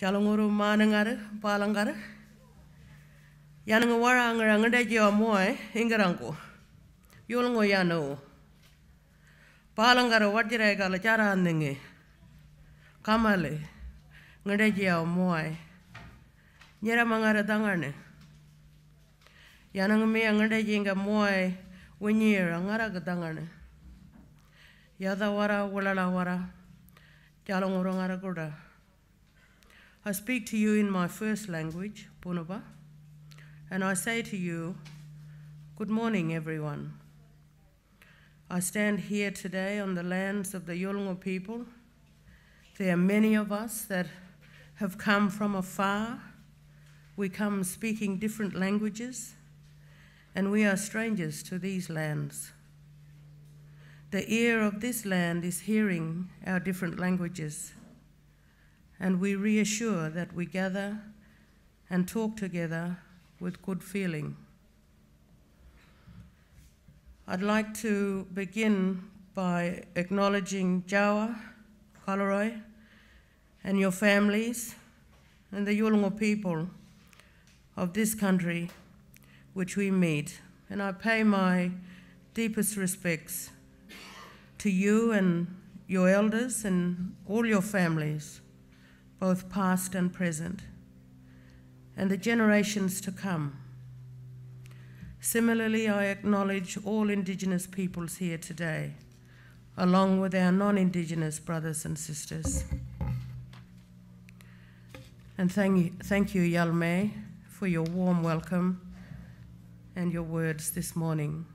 Chalonguru manangare, palangare. Yanangawara angarangadejo moy, ingarango. Yolongo yano. Palangara wajire galachara ninge. Kamale. Ngadejo moy. Nyera mangara dangarne. Yanangame angadejinga moy, winyir angara gadangarne. Yadawara walalawara. Chalonguru ngaraguda. I speak to you in my first language, Bunaba, and I say to you, good morning, everyone. I stand here today on the lands of the Yolngu people. There are many of us that have come from afar. We come speaking different languages, and we are strangers to these lands. The ear of this land is hearing our different languages, and we reassure that we gather and talk together with good feeling. I'd like to begin by acknowledging Jawa, Kaloroi, and your families, and the Yolngu people of this country which we meet. And I pay my deepest respects to you and your elders and all your families, both past and present, and the generations to come. Similarly, I acknowledge all Indigenous peoples here today, along with our non-Indigenous brothers and sisters. And thank you, Yalme, for your warm welcome and your words this morning.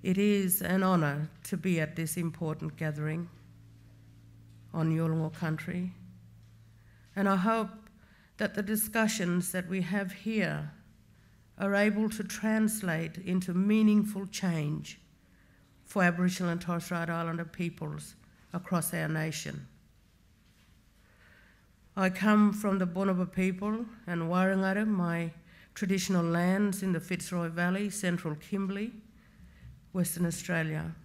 It is an honour to be at this important gathering on Yolngu country. And I hope that the discussions that we have here are able to translate into meaningful change for Aboriginal and Torres Strait Islander peoples across our nation. I come from the Bunaba people and Warringara, my traditional lands in the Fitzroy Valley, central Kimberley, Western Australia.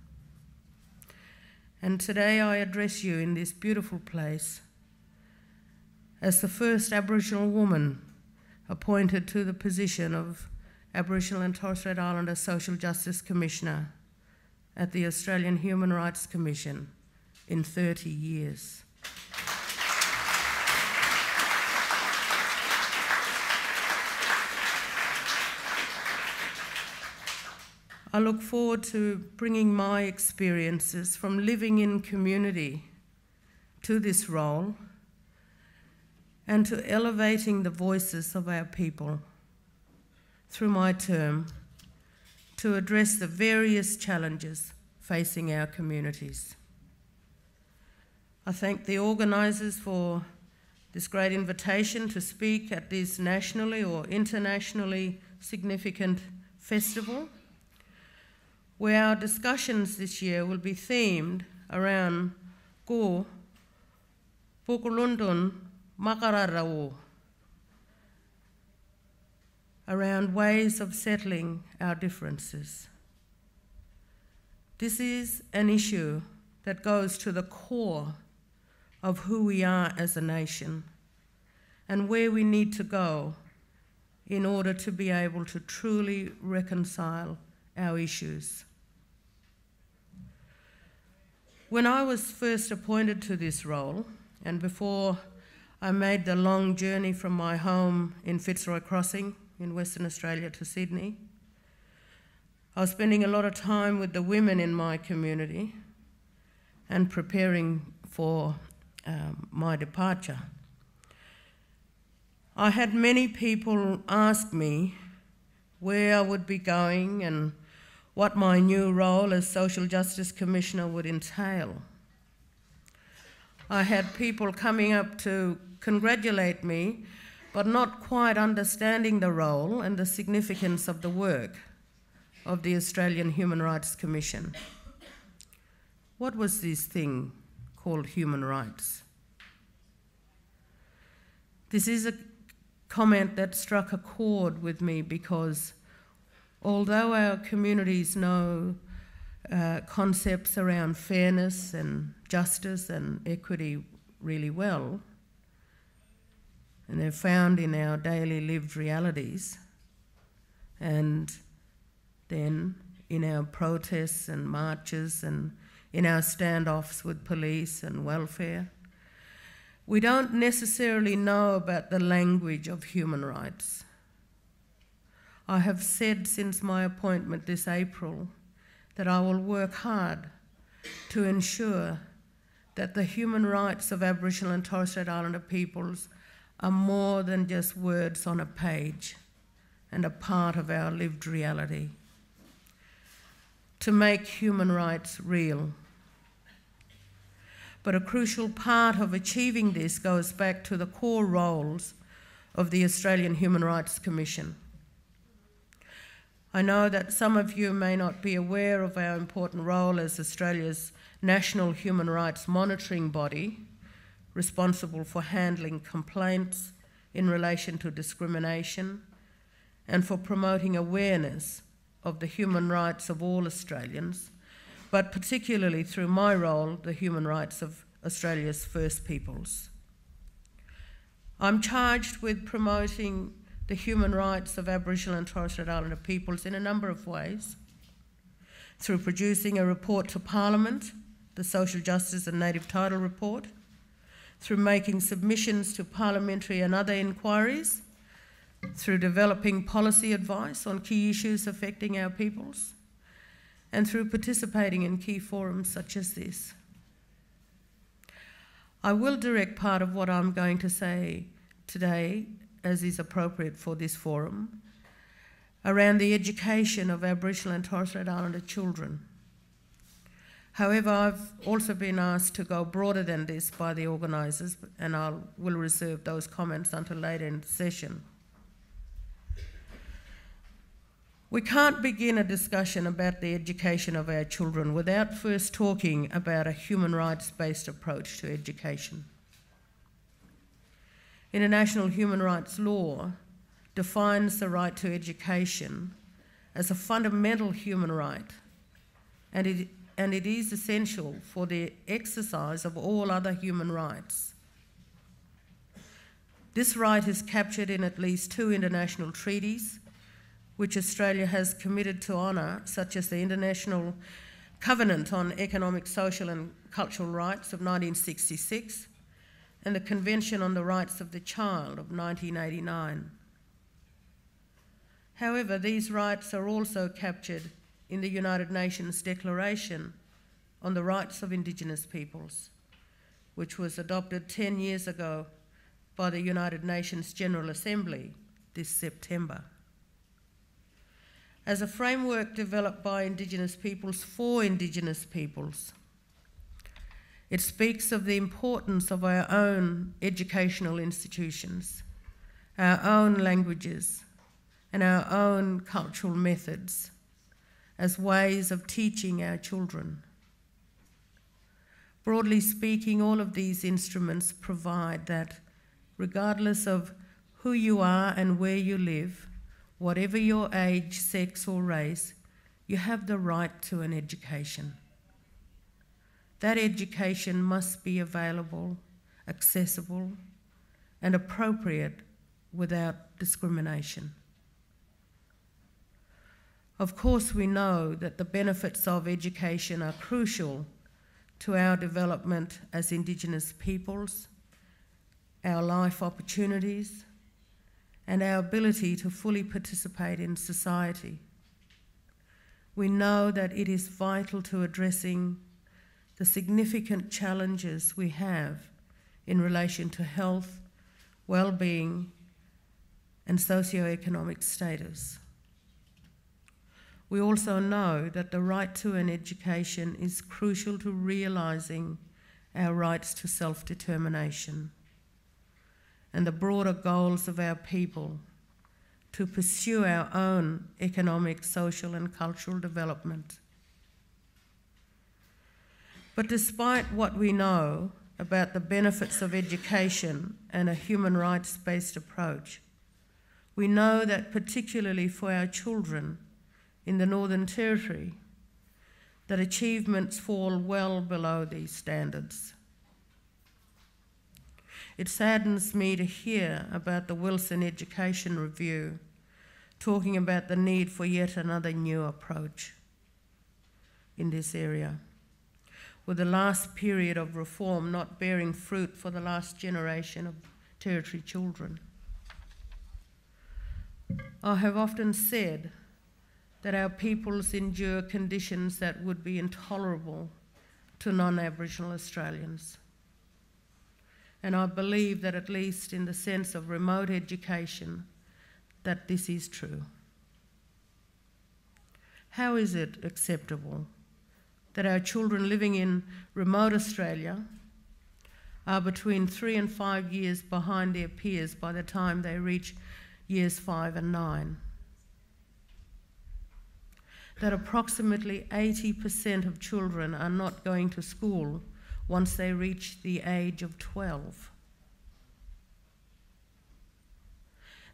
And today I address you in this beautiful place as the first Aboriginal woman appointed to the position of Aboriginal and Torres Strait Islander Social Justice Commissioner at the Australian Human Rights Commission in 30 years. I look forward to bringing my experiences from living in community to this role and to elevating the voices of our people through my term to address the various challenges facing our communities. I thank the organisers for this great invitation to speak at this nationally or internationally significant festival, where our discussions this year will be themed around Ko Pukulundun Makararawo, around ways of settling our differences. This is an issue that goes to the core of who we are as a nation and where we need to go in order to be able to truly reconcile our issues. When I was first appointed to this role, and before I made the long journey from my home in Fitzroy Crossing in Western Australia to Sydney, I was spending a lot of time with the women in my community and preparing for my departure. I had many people ask me where I would be going and what my new role as Social Justice Commissioner would entail. I had people coming up to congratulate me, but not quite understanding the role and the significance of the work of the Australian Human Rights Commission. What was this thing called human rights? This is a comment that struck a chord with me because although our communities know concepts around fairness and justice and equity really well, and they're found in our daily lived realities, and then in our protests and marches and in our standoffs with police and welfare. We don't necessarily know about the language of human rights. I have said since my appointment this April that I will work hard to ensure that the human rights of Aboriginal and Torres Strait Islander peoples are more than just words on a page and a part of our lived reality. To make human rights real. But a crucial part of achieving this goes back to the core roles of the Australian Human Rights Commission. I know that some of you may not be aware of our important role as Australia's national human rights monitoring body, responsible for handling complaints in relation to discrimination and for promoting awareness of the human rights of all Australians, but particularly through my role, the human rights of Australia's First Peoples. I'm charged with promoting the human rights of Aboriginal and Torres Strait Islander peoples in a number of ways, through producing a report to Parliament, the Social Justice and Native Title Report, through making submissions to parliamentary and other inquiries, through developing policy advice on key issues affecting our peoples, and through participating in key forums such as this. I will direct part of what I'm going to say today, as is appropriate for this forum, around the education of Aboriginal and Torres Strait Islander children. However, I've also been asked to go broader than this by the organisers, and I will reserve those comments until later in the session. We can't begin a discussion about the education of our children without first talking about a human rights-based approach to education. International human rights law defines the right to education as a fundamental human right, and it is essential for the exercise of all other human rights. This right is captured in at least 2 international treaties, which Australia has committed to honour, such as the International Covenant on Economic, Social and Cultural Rights of 1966 and the Convention on the Rights of the Child of 1989. However, these rights are also captured in the United Nations Declaration on the Rights of Indigenous Peoples, which was adopted 10 years ago by the United Nations General Assembly this September. As a framework developed by Indigenous peoples for Indigenous peoples, it speaks of the importance of our own educational institutions, our own languages, and our own cultural methods as ways of teaching our children. Broadly speaking, all of these instruments provide that, regardless of who you are and where you live, whatever your age, sex or race, you have the right to an education. That education must be available, accessible, and appropriate without discrimination. Of course, we know that the benefits of education are crucial to our development as Indigenous peoples, our life opportunities, and our ability to fully participate in society. We know that it is vital to addressing the significant challenges we have in relation to health, well-being, and socio-economic status. We also know that the right to an education is crucial to realising our rights to self-determination and the broader goals of our people to pursue our own economic, social and cultural development. But despite what we know about the benefits of education and a human rights-based approach, we know that particularly for our children in the Northern Territory, that achievements fall well below these standards. it saddens me to hear about the Wilson Education Review talking about the need for yet another new approach in this area, with the last period of reform not bearing fruit for the last generation of Territory children. I have often said that our peoples endure conditions that would be intolerable to non-Aboriginal Australians. And I believe that, at least in the sense of remote education, that this is true. How is it acceptable that our children living in remote Australia are between 3 and 5 years behind their peers by the time they reach years 5 and 9? That approximately 80% of children are not going to school once they reach the age of 12.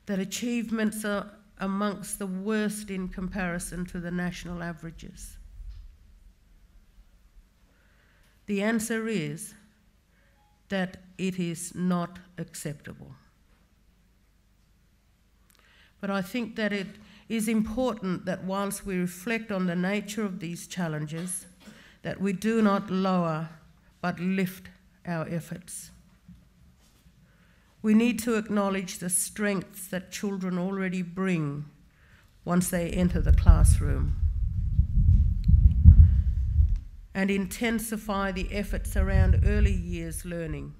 That achievements are amongst the worst in comparison to the national averages. The answer is that it is not acceptable. But I think that it is important that whilst we reflect on the nature of these challenges, that we do not lower but lift our efforts. We need to acknowledge the strengths that children already bring once they enter the classroom, and intensify the efforts around early years learning.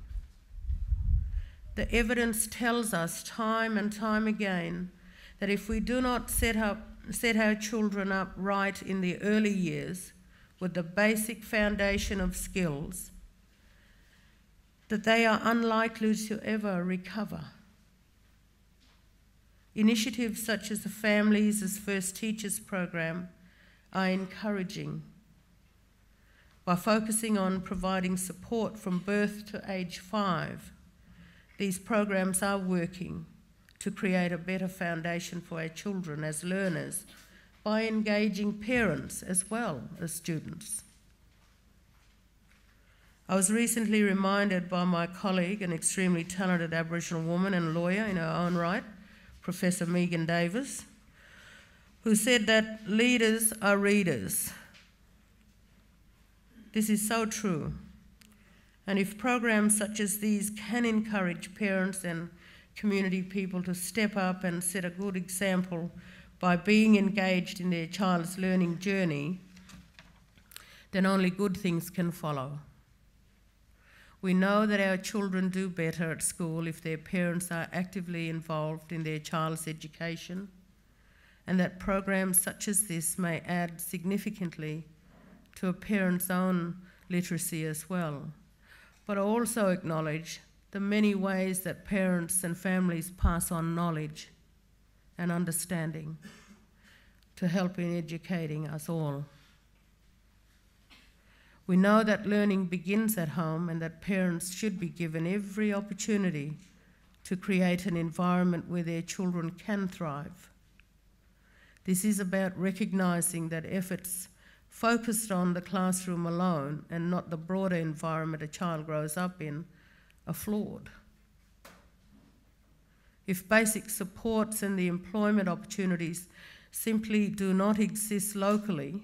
The evidence tells us time and time again that if we do not set our children up right in the early years with the basic foundation of skills, that they are unlikely to ever recover. Initiatives such as the Families as First Teachers program are encouraging. By focusing on providing support from birth to age 5, these programs are working to create a better foundation for our children as learners by engaging parents as well as students. I was recently reminded by my colleague, an extremely talented Aboriginal woman and lawyer in her own right, Professor Megan Davis, who said that leaders are readers. This is so true. And if programs such as these can encourage parents and community people to step up and set a good example by being engaged in their child's learning journey, then only good things can follow. We know that our children do better at school if their parents are actively involved in their child's education, and that programs such as this may add significantly to a parent's own literacy as well. But I also acknowledge the many ways that parents and families pass on knowledge and understanding to help in educating us all. We know that learning begins at home and that parents should be given every opportunity to create an environment where their children can thrive. This is about recognising that efforts focused on the classroom alone and not the broader environment a child grows up in are flawed. If basic supports and the employment opportunities simply do not exist locally,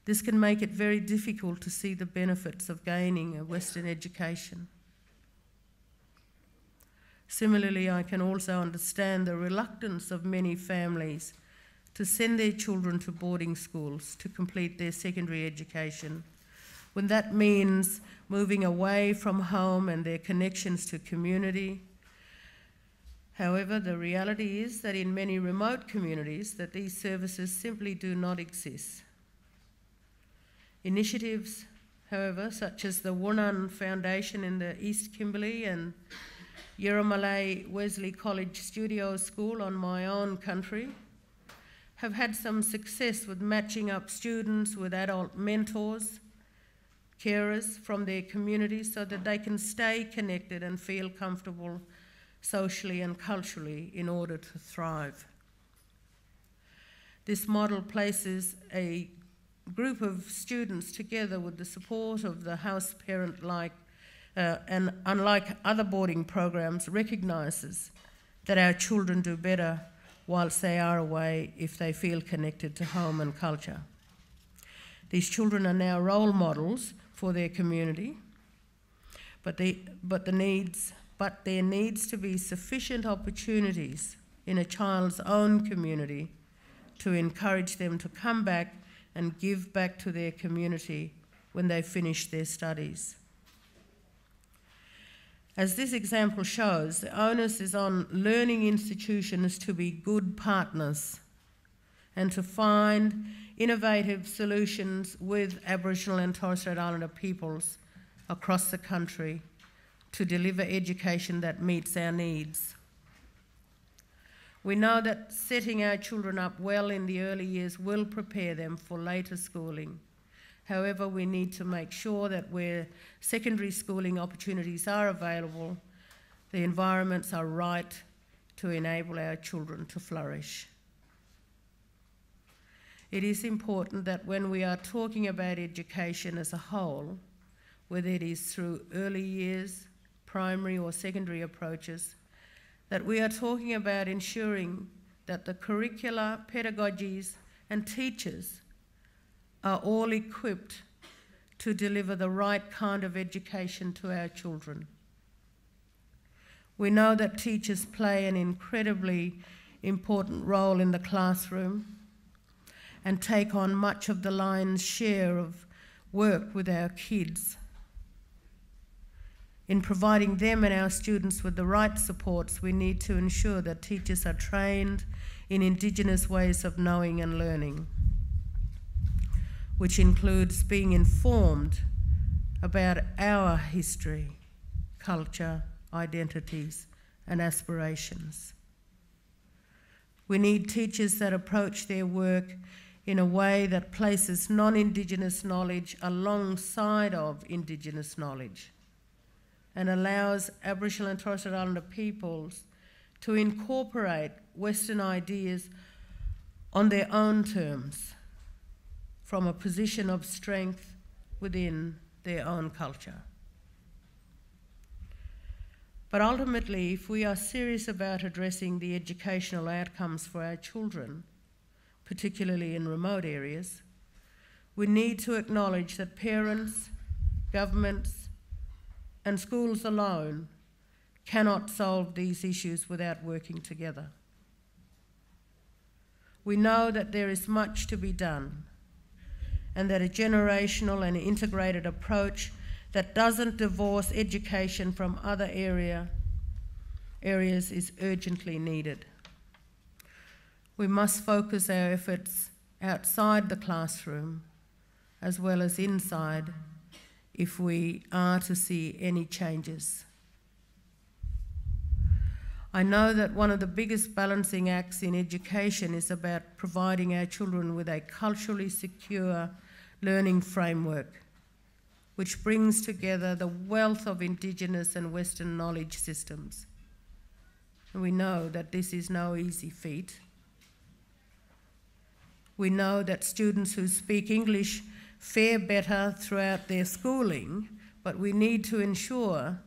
this can make it very difficult to see the benefits of gaining a Western education. Similarly, I can also understand the reluctance of many families to send their children to boarding schools to complete their secondary education, when that means moving away from home and their connections to community. However, the reality is that in many remote communities that these services simply do not exist. Initiatives, however, such as the Wunnan Foundation in the East Kimberley and Yiramalay Wesley College Studio School on my own country, have had some success with matching up students with adult mentors, carers from their communities so that they can stay connected and feel comfortable socially and culturally in order to thrive. This model places a group of students together with the support of the house parent-like and unlike other boarding programs, recognises that our children do better whilst they are away if they feel connected to home and culture. These children are now role models for their community, but there needs to be sufficient opportunities in a child's own community to encourage them to come back and give back to their community when they finish their studies. As this example shows, the onus is on learning institutions to be good partners and to find innovative solutions with Aboriginal and Torres Strait Islander peoples across the country to deliver education that meets our needs. We know that setting our children up well in the early years will prepare them for later schooling. However, we need to make sure that where secondary schooling opportunities are available, the environments are right to enable our children to flourish. It is important that when we are talking about education as a whole, whether it is through early years, primary or secondary approaches, that we are talking about ensuring that the curricula, pedagogies and teachers are all equipped to deliver the right kind of education to our children. We know that teachers play an incredibly important role in the classroom and take on much of the lion's share of work with our kids. In providing them and our students with the right supports, we need to ensure that teachers are trained in Indigenous ways of knowing and learning, which includes being informed about our history, culture, identities, and aspirations. We need teachers that approach their work in a way that places non-Indigenous knowledge alongside of Indigenous knowledge and allows Aboriginal and Torres Strait Islander peoples to incorporate Western ideas on their own terms from a position of strength within their own culture. But ultimately, if we are serious about addressing the educational outcomes for our children, particularly in remote areas, we need to acknowledge that parents, governments, and schools alone cannot solve these issues without working together. We know that there is much to be done, and that a generational and integrated approach that doesn't divorce education from other areas is urgently needed. We must focus our efforts outside the classroom as well as inside if we are to see any changes. I know that one of the biggest balancing acts in education is about providing our children with a culturally secure learning framework which brings together the wealth of Indigenous and Western knowledge systems. And we know that this is no easy feat. We know that students who speak English fare better throughout their schooling, but we need to ensure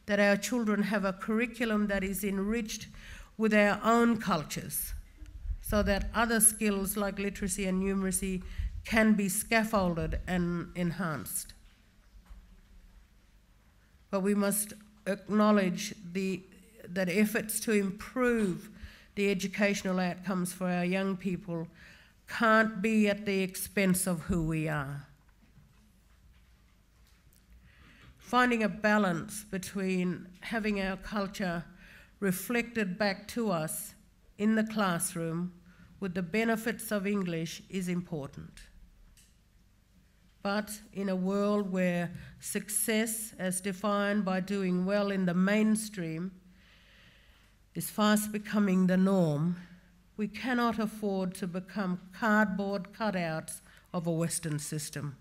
that our children have a curriculum that is enriched with our own cultures so that other skills like literacy and numeracy can be scaffolded and enhanced. But we must acknowledge that efforts to improve the educational outcomes for our young people can't be at the expense of who we are. Finding a balance between having our culture reflected back to us in the classroom with the benefits of English is important. But in a world where success, as defined by doing well in the mainstream, is fast becoming the norm, we cannot afford to become cardboard cutouts of a Western system.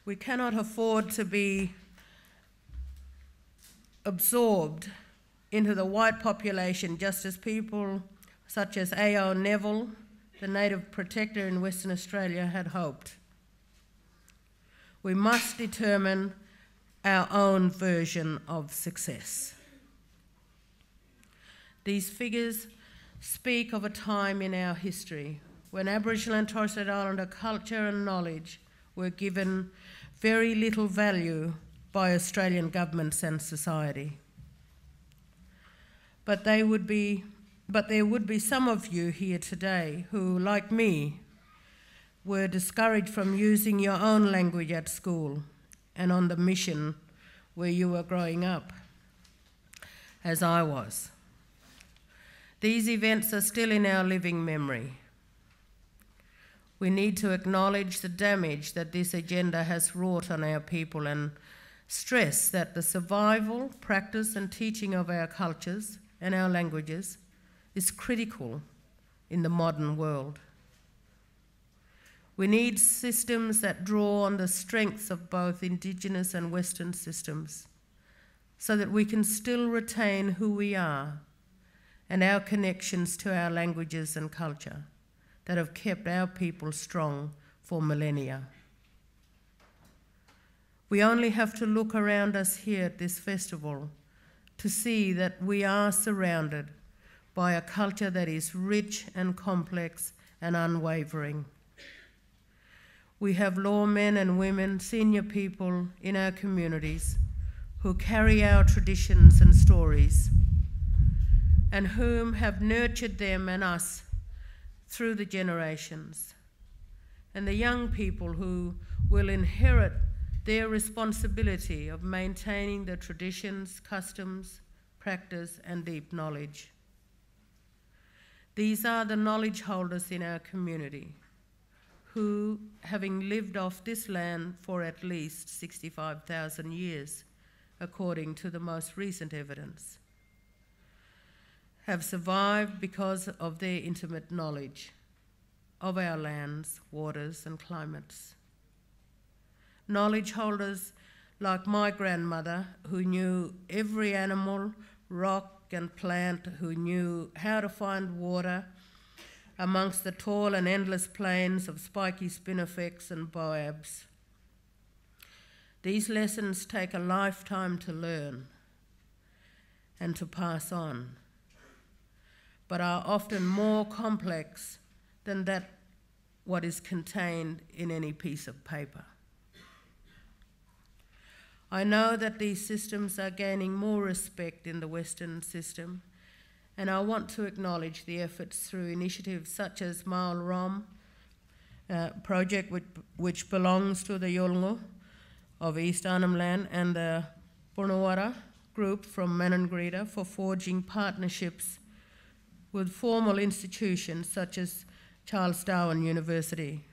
We cannot afford to be absorbed into the white population just as people such as A.O. Neville, the native protector in Western Australia, had hoped. We must determine our own version of success. These figures speak of a time in our history when Aboriginal and Torres Strait Islander culture and knowledge were given very little value by Australian governments and society. But there would be some of you here today who, like me, were discouraged from using your own language at school and on the mission where you were growing up, as I was. These events are still in our living memory. We need to acknowledge the damage that this agenda has wrought on our people and stress that the survival, practice and teaching of our cultures and our languages is critical in the modern world. We need systems that draw on the strengths of both Indigenous and Western systems so that we can still retain who we are and our connections to our languages and culture that have kept our people strong for millennia. We only have to look around us here at this festival to see that we are surrounded by a culture that is rich and complex and unwavering. We have lawmen and women, senior people in our communities who carry our traditions and stories and whom have nurtured them and us through the generations. And the young people who will inherit their responsibility of maintaining the traditions, customs, practice, and deep knowledge. These are the knowledge holders in our community who, having lived off this land for at least 65,000 years, according to the most recent evidence, have survived because of their intimate knowledge of our lands, waters, and climates. Knowledge holders like my grandmother, who knew every animal, rock, and plant, who knew how to find water amongst the tall and endless plains of spiky spinifex and boabs. These lessons take a lifetime to learn and to pass on, but are often more complex than what is contained in any piece of paper. I know that these systems are gaining more respect in the Western system, and I want to acknowledge the efforts through initiatives such as Maal Rom project, which belongs to the Yolngu of East Arnhem Land, and the Bunawara group from Maningrida for forging partnerships with formal institutions such as Charles Darwin University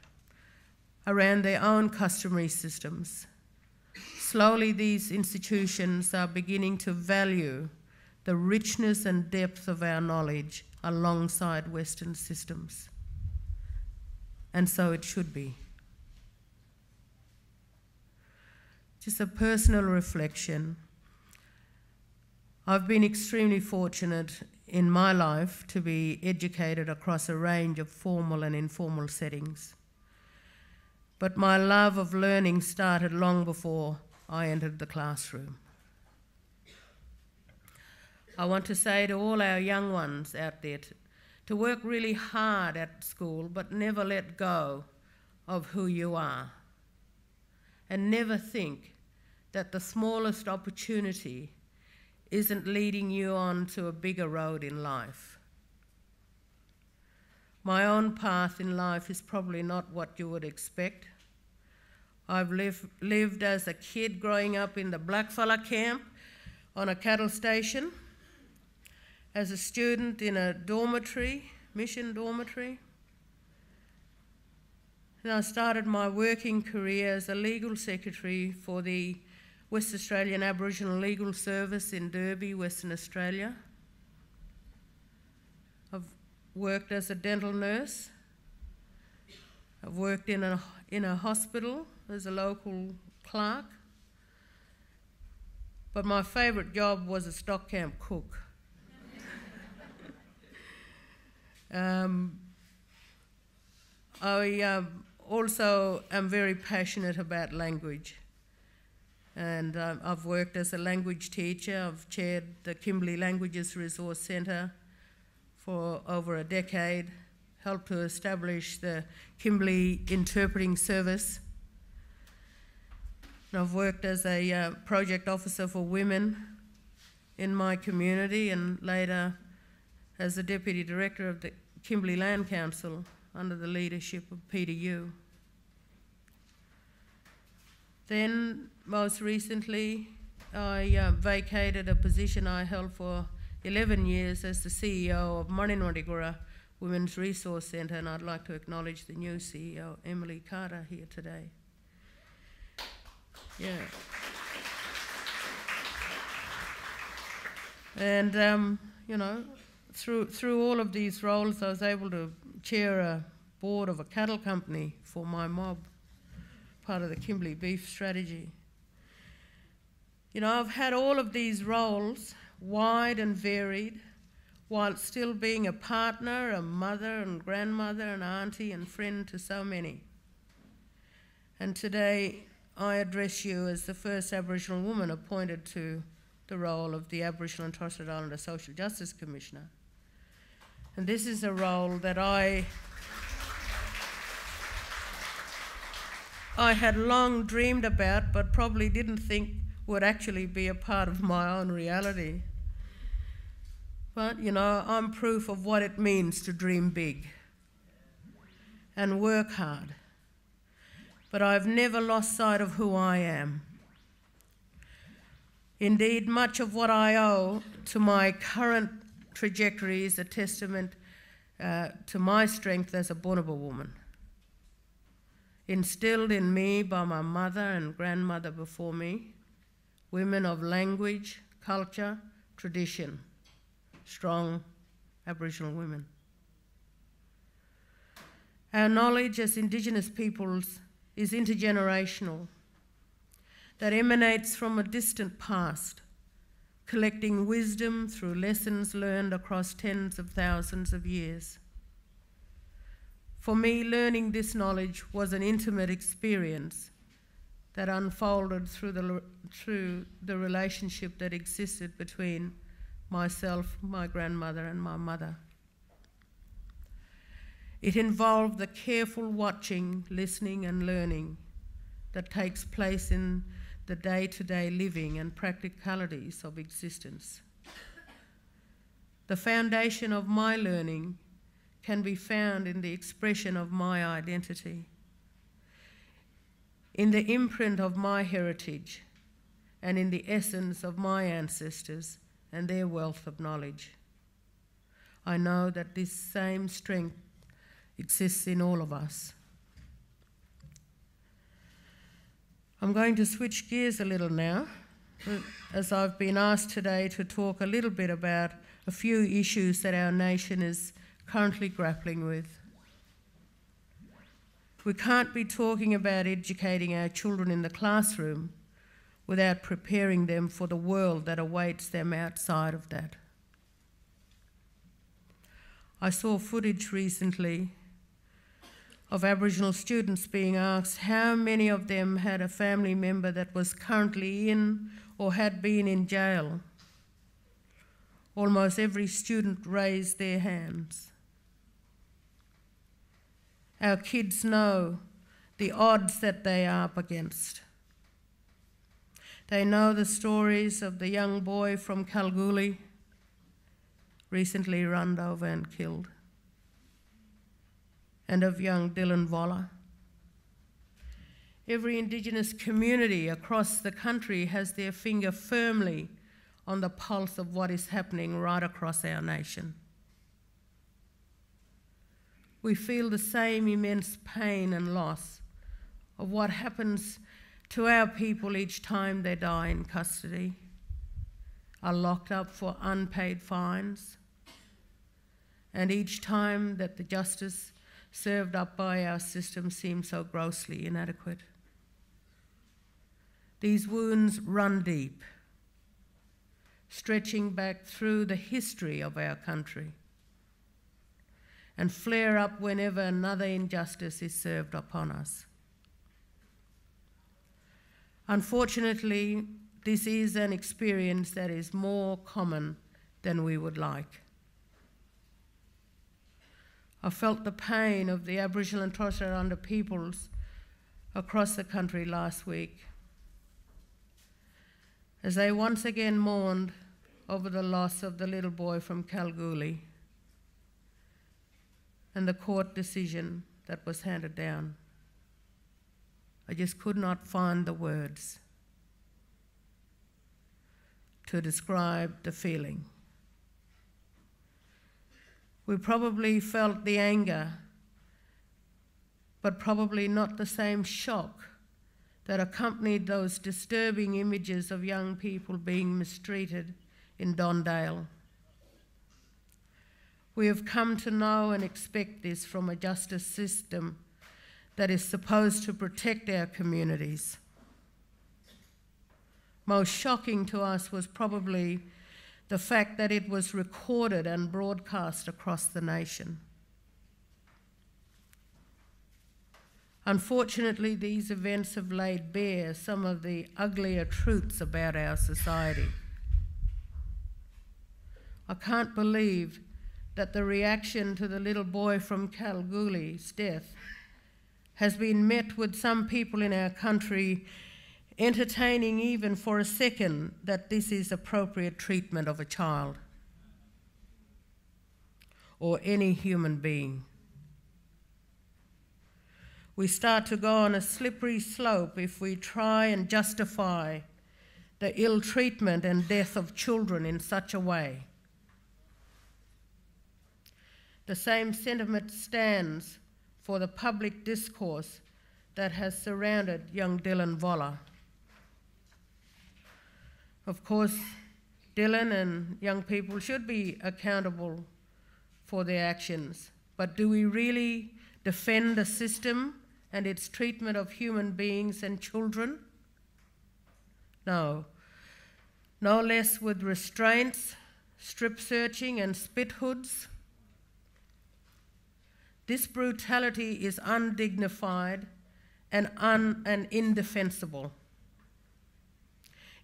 around their own customary systems. Slowly, these institutions are beginning to value the richness and depth of our knowledge alongside Western systems. And so it should be. Just a personal reflection. I've been extremely fortunate in my life to be educated across a range of formal and informal settings. But my love of learning started long before I entered the classroom. I want to say to all our young ones out there to work really hard at school, but never let go of who you are. And never think that the smallest opportunity isn't leading you on to a bigger road in life. My own path in life is probably not what you would expect. I've lived as a kid growing up in the blackfella camp on a cattle station, as a student in a dormitory, mission dormitory. And I started my working career as a legal secretary for the West Australian Aboriginal Legal Service in Derby, Western Australia. I've worked as a dental nurse. I've worked in a hospital as a local clerk. But my favourite job was a stock camp cook. I also am very passionate about language. And I've worked as a language teacher. I've chaired the Kimberley Languages Resource Centre for over a decade, helped to establish the Kimberley Interpreting Service. And I've worked as a project officer for women in my community, and later as the Deputy Director of the Kimberley Land Council under the leadership of Peter Yu. Then, most recently, I vacated a position I held for 11 years as the CEO of Marinwadigura Women's Resource Centre, and I'd like to acknowledge the new CEO, Emily Carter, here today. Yeah. And, you know, through all of these roles, I was able to chair a board of a cattle company for my mob, part of the Kimberley beef strategy. You know, I've had all of these roles, wide and varied, while still being a partner, a mother and grandmother, an auntie and friend to so many. And today I address you as the first Aboriginal woman appointed to the role of the Aboriginal and Torres Strait Islander Social Justice Commissioner. And this is a role that I had long dreamed about, but probably didn't think would actually be a part of my own reality. But, you know, I'm proof of what it means to dream big and work hard. But I've never lost sight of who I am. Indeed, much of what I owe to my current trajectory is a testament to my strength as a Bonobo woman, instilled in me by my mother and grandmother before me, women of language, culture, tradition, strong Aboriginal women. Our knowledge as Indigenous peoples is intergenerational, that emanates from a distant past, collecting wisdom through lessons learned across tens of thousands of years. For me, learning this knowledge was an intimate experience that unfolded through the relationship that existed between myself, my grandmother, and my mother. It involved the careful watching, listening, and learning that takes place in the day-to-day living and practicalities of existence. The foundation of my learning can be found in the expression of my identity, in the imprint of my heritage, and in the essence of my ancestors and their wealth of knowledge. I know that this same strength exists in all of us. I'm going to switch gears a little now, as I've been asked today to talk a little bit about a few issues that our nation is currently grappling with. We can't be talking about educating our children in the classroom without preparing them for the world that awaits them outside of that. I saw footage recently of Aboriginal students being asked how many of them had a family member that was currently in or had been in jail. Almost every student raised their hands. Our kids know the odds that they are up against. They know the stories of the young boy from Kalgoorlie, recently run over and killed, and of young Dylan Voller. Every Indigenous community across the country has their finger firmly on the pulse of what is happening right across our nation. We feel the same immense pain and loss of what happens to our people each time they die in custody, are locked up for unpaid fines, and each time that the justice served up by our system seems so grossly inadequate. These wounds run deep, stretching back through the history of our country. and flare up whenever another injustice is served upon us. Unfortunately, this is an experience that is more common than we would like. I felt the pain of the Aboriginal and Torres Strait Islander peoples across the country last week as they once again mourned over the loss of the little boy from Kalgoorlie and the court decision that was handed down. I just could not find the words to describe the feeling. We probably felt the anger, but probably not the same shock that accompanied those disturbing images of young people being mistreated in Dondale. We have come to know and expect this from a justice system that is supposed to protect our communities. Most shocking to us was probably the fact that it was recorded and broadcast across the nation. Unfortunately, these events have laid bare some of the uglier truths about our society. I can't believe that the reaction to the little boy from Kalgoorlie's death has been met with some people in our country entertaining even for a second that this is appropriate treatment of a child or any human being. We start to go on a slippery slope if we try and justify the ill treatment and death of children in such a way. The same sentiment stands for the public discourse that has surrounded young Dylan Voller. Of course, Dylan and young people should be accountable for their actions, but do we really defend the system and its treatment of human beings and children? No. No less with restraints, strip searching and spit hoods. This brutality is undignified and indefensible.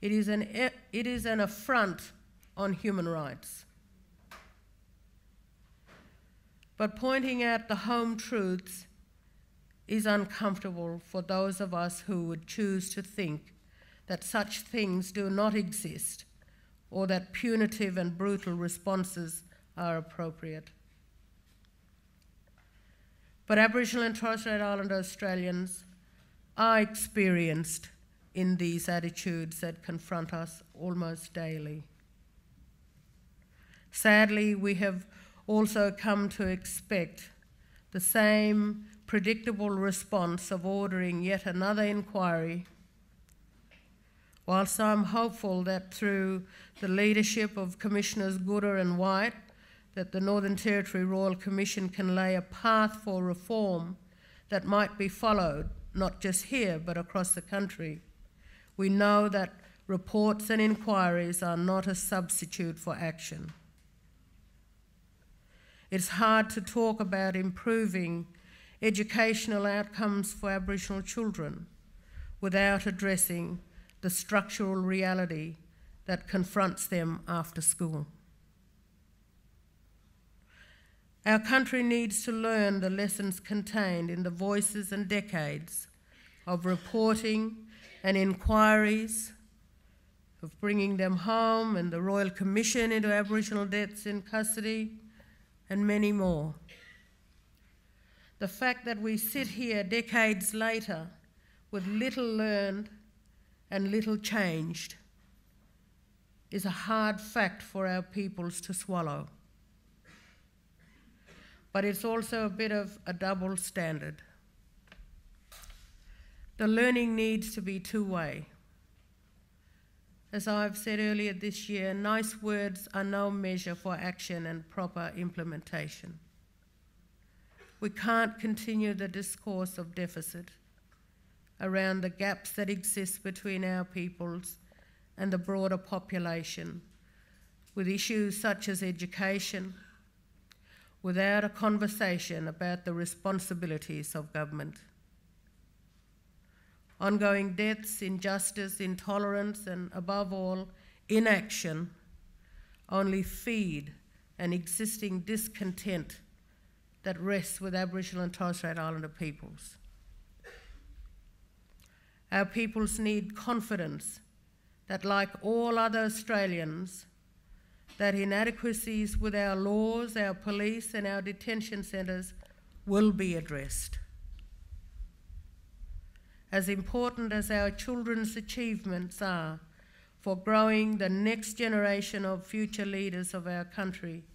It is an affront on human rights. But pointing out the home truths is uncomfortable for those of us who would choose to think that such things do not exist or that punitive and brutal responses are appropriate. But Aboriginal and Torres Strait Islander Australians are experienced in these attitudes that confront us almost daily. Sadly, we have also come to expect the same predictable response of ordering yet another inquiry. Whilst I'm hopeful that through the leadership of Commissioners Gooder and White, that the Northern Territory Royal Commission can lay a path for reform that might be followed, not just here, but across the country, we know that reports and inquiries are not a substitute for action. It's hard to talk about improving educational outcomes for Aboriginal children without addressing the structural reality that confronts them after school. Our country needs to learn the lessons contained in the voices and decades of reporting and inquiries, of bringing them home and the Royal Commission into Aboriginal deaths in custody, and many more. The fact that we sit here decades later with little learned and little changed is a hard fact for our peoples to swallow. But it's also a bit of a double standard. The learning needs to be two-way. As I've said earlier this year, nice words are no measure for action and proper implementation. We can't continue the discourse of deficit around the gaps that exist between our peoples and the broader population with issues such as education, without a conversation about the responsibilities of government. Ongoing deaths, injustice, intolerance, and above all, inaction only feed an existing discontent that rests with Aboriginal and Torres Strait Islander peoples. Our peoples need confidence that, like all other Australians, that inadequacies with our laws, our police, and our detention centres will be addressed. As important as our children's achievements are for growing the next generation of future leaders of our country,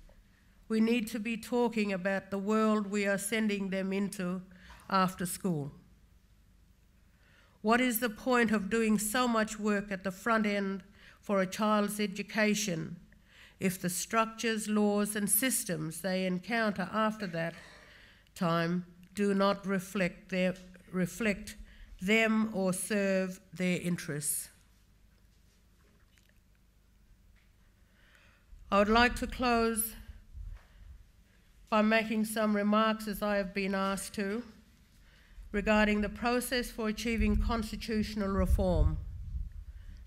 we need to be talking about the world we are sending them into after school. What is the point of doing so much work at the front end for a child's education if the structures, laws, and systems they encounter after that time do not reflect them or serve their interests? I would like to close by making some remarks, as I have been asked to, regarding the process for achieving constitutional reform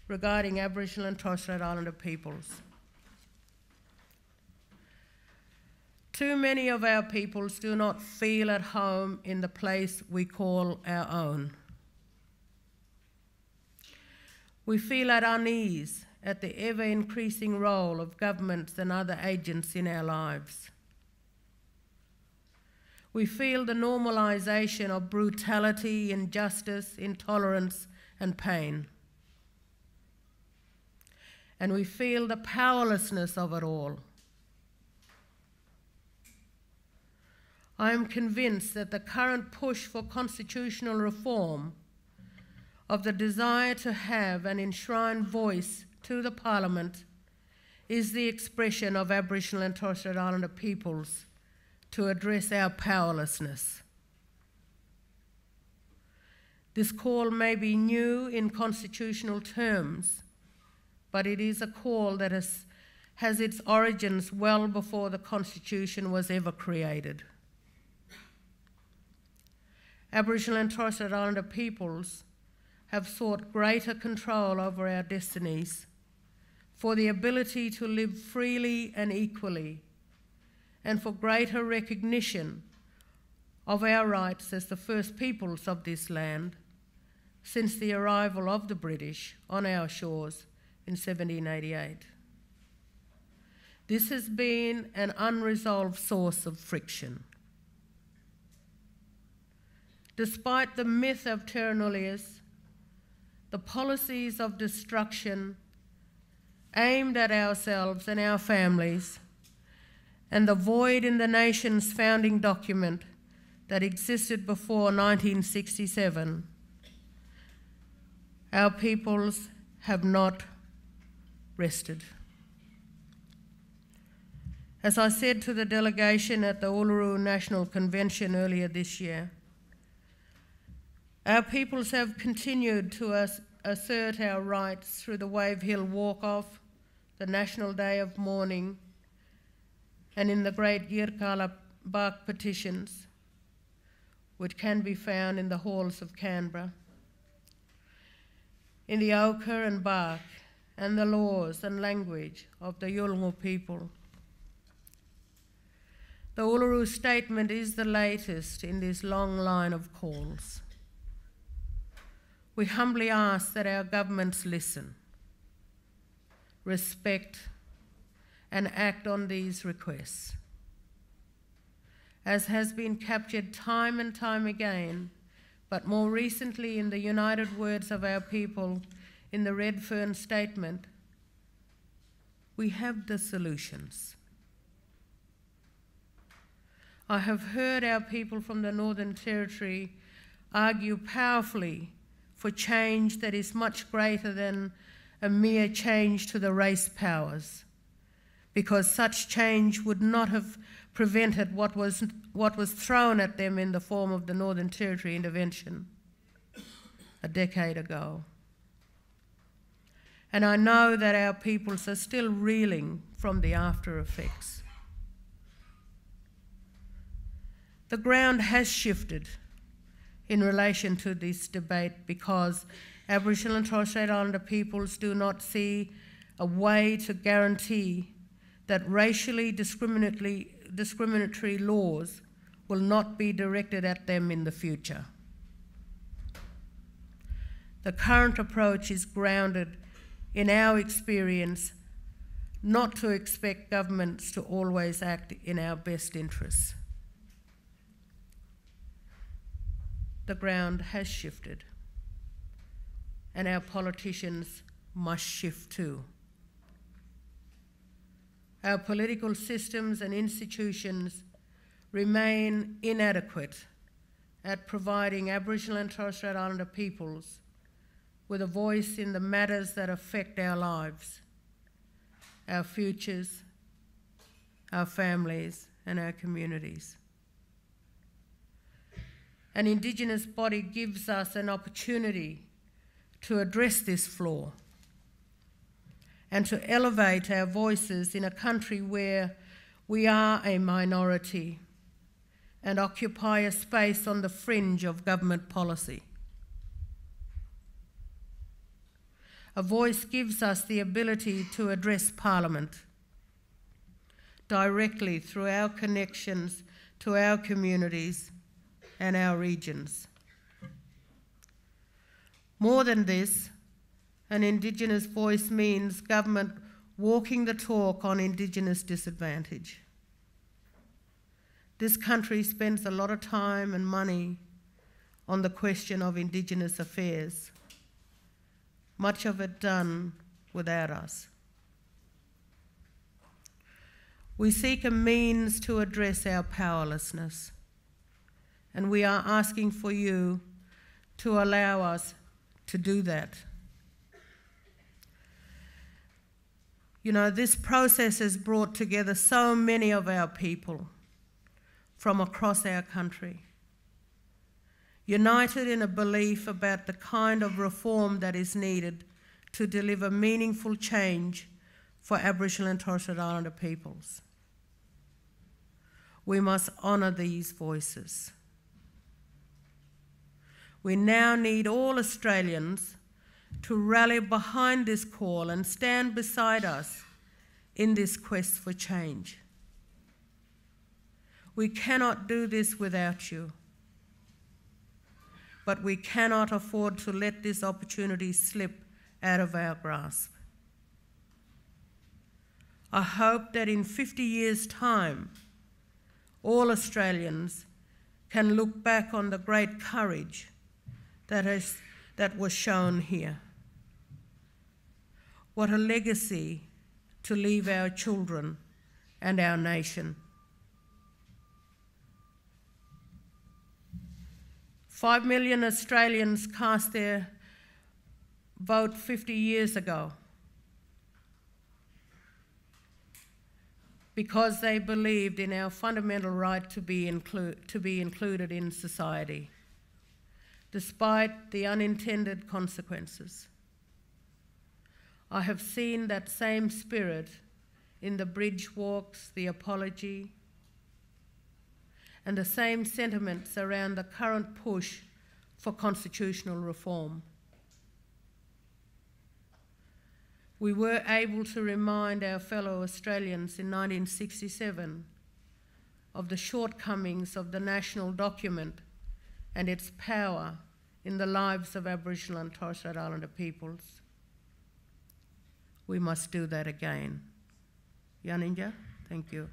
regarding Aboriginal and Torres Strait Islander peoples. Too many of our peoples do not feel at home in the place we call our own. We feel at unease at the ever-increasing role of governments and other agents in our lives. We feel the normalisation of brutality, injustice, intolerance, and pain. And we feel the powerlessness of it all. I am convinced that the current push for constitutional reform, of the desire to have an enshrined voice to the Parliament, is the expression of Aboriginal and Torres Strait Islander peoples to address our powerlessness. This call may be new in constitutional terms, but it is a call that has its origins well before the Constitution was ever created. Aboriginal and Torres Strait Islander peoples have sought greater control over our destinies, for the ability to live freely and equally, and for greater recognition of our rights as the first peoples of this land since the arrival of the British on our shores in 1788. This has been an unresolved source of friction. Despite the myth of terra nullius, the policies of destruction aimed at ourselves and our families, and the void in the nation's founding document that existed before 1967, our peoples have not rested. As I said to the delegation at the Uluru National Convention earlier this year, our peoples have continued to assert our rights through the Wave Hill Walk-Off, the National Day of Mourning, and in the great Yirrkala bark petitions, which can be found in the halls of Canberra, in the ochre and bark and the laws and language of the Yolngu people. The Uluru Statement is the latest in this long line of calls. We humbly ask that our governments listen, respect, and act on these requests. As has been captured time and time again, but more recently in the united words of our people in the Redfern Statement, we have the solutions. I have heard our people from the Northern Territory argue powerfully for change that is much greater than a mere change to the race powers, because such change would not have prevented what was thrown at them in the form of the Northern Territory intervention a decade ago. And I know that our peoples are still reeling from the after effects. The ground has shifted in relation to this debate because Aboriginal and Torres Strait Islander peoples do not see a way to guarantee that racially discriminatory laws will not be directed at them in the future. The current approach is grounded in our experience not to expect governments to always act in our best interests. The ground has shifted, and our politicians must shift too. Our political systems and institutions remain inadequate at providing Aboriginal and Torres Strait Islander peoples with a voice in the matters that affect our lives, our futures, our families, and our communities. An Indigenous body gives us an opportunity to address this flaw and to elevate our voices in a country where we are a minority and occupy a space on the fringe of government policy. A voice gives us the ability to address Parliament directly through our connections to our communities and our regions. More than this, an Indigenous voice means government walking the talk on Indigenous disadvantage. This country spends a lot of time and money on the question of Indigenous affairs, much of it done without us. We seek a means to address our powerlessness, and we are asking for you to allow us to do that. You know, this process has brought together so many of our people from across our country, united in a belief about the kind of reform that is needed to deliver meaningful change for Aboriginal and Torres Strait Islander peoples. We must honour these voices. We now need all Australians to rally behind this call and stand beside us in this quest for change. We cannot do this without you, but we cannot afford to let this opportunity slip out of our grasp. I hope that in 50 years' time, all Australians can look back on the great courage that was shown here. What a legacy to leave our children and our nation. 5 million Australians cast their vote 50 years ago because they believed in our fundamental right to be included in society, despite the unintended consequences. I have seen that same spirit in the bridge walks, the apology, and the same sentiments around the current push for constitutional reform. We were able to remind our fellow Australians in 1967 of the shortcomings of the national document and its power in the lives of Aboriginal and Torres Strait Islander peoples. We must do that again. Yaninja, thank you.